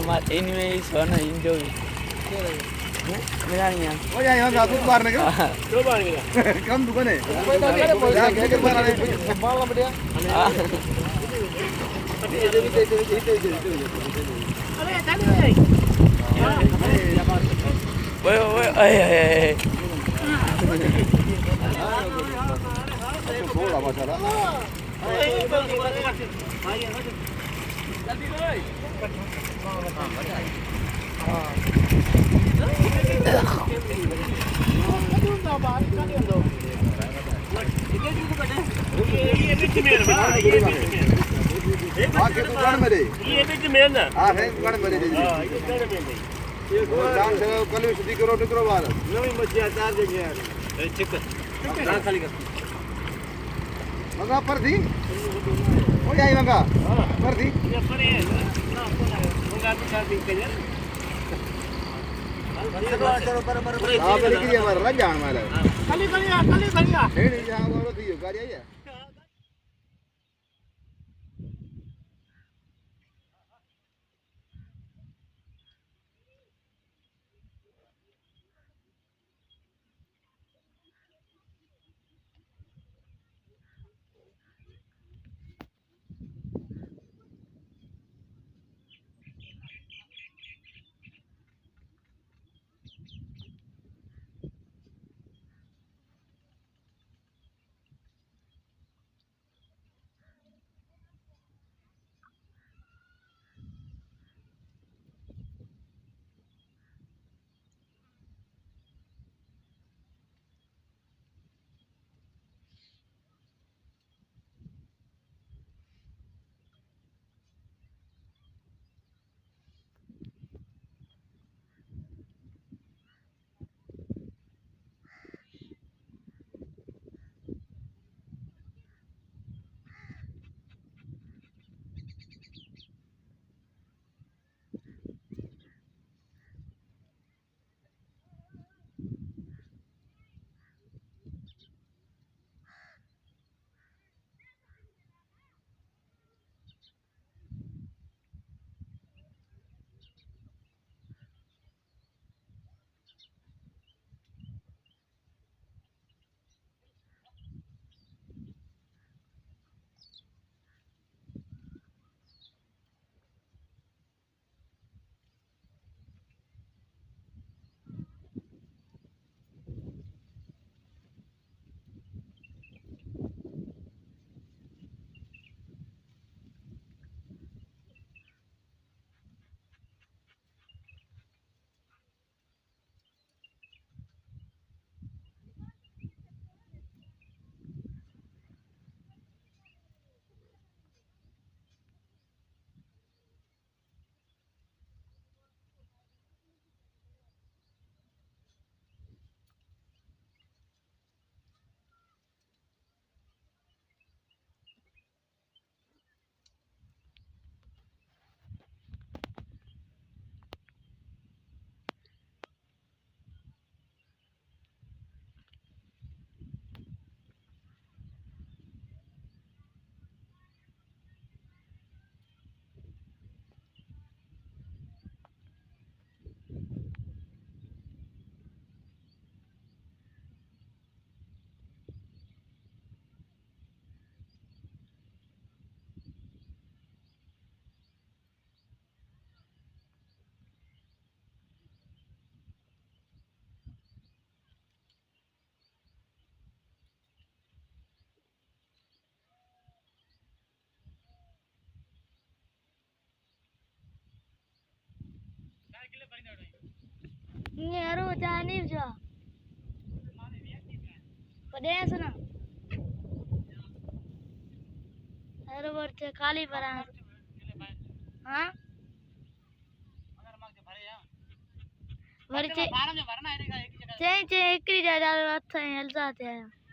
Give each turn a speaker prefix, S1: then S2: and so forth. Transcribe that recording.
S1: हमार इनमें ही सोना इंजो भी मेरा नहीं है
S2: हो जाए हम आपको मारने का
S3: दो बार मिला
S2: कम दुकान है
S3: कोई तो मेरे बोल
S2: यार लेकर मारा है
S3: मारना बढ़िया अरे चल
S1: ओए ओए ए
S2: थोड़ा माशाल्लाह
S3: जल्दी भाई ये बिच में
S2: आके दुकान में रे
S3: ये बिच में ना
S2: हां है दुकान में रे
S3: हां ये दुकान में नहीं
S2: ये काम से कल शुद्धि करो निकरो बाहर
S3: नवी मच्छी चार जगह यार चिकन ना खाली कर
S2: मंगा पर थी हो जाए मंगा पर थी
S3: ये पड़े ना मंगा भी खा दी के चलो पर
S2: आप लिखिए हमारा जान वाला
S3: खाली बढ़िया
S2: नहीं यहां वाला थी गाड़ी आई है
S4: ini harus jalan jo pedes na harus berce kali barang हाँ भरचे चेंज एक ही ज्यादा अच्छा है हल्का आते हैं